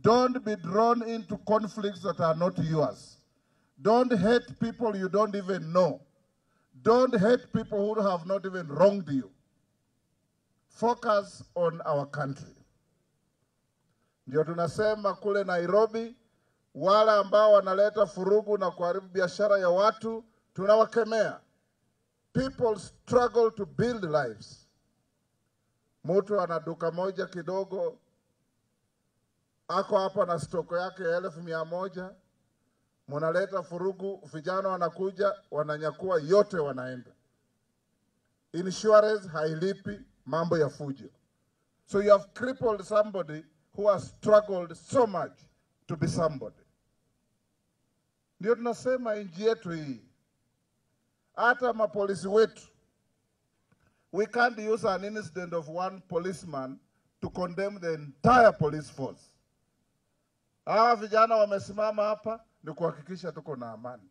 Don't be drawn into conflicts that are not yours. Don't hate people you don't even know. Don't hate people who have not even wronged you. Focus on our country. Ndio tunasema kule Nairobi, wale ambao wanaleta furugu na kuharibu biashara ya watu, tunawakemea. People struggle to build lives. Mtu ana duka moja kidogo, ako hapa na stoko yake 1,100, munaleta furugu, vijana wanakuja, wananyakua yote wanaenda. Insurance hailipi, mambo ya fujo. So you have crippled somebody who has struggled so much to be somebody. Ndio tunasema nchi yetu hii, hata mapolisi wetu, we can't use an incident of one policeman to condemn the entire police force. Hawa vijana wamesimama hapa ni kuhakikisha tuko na amani.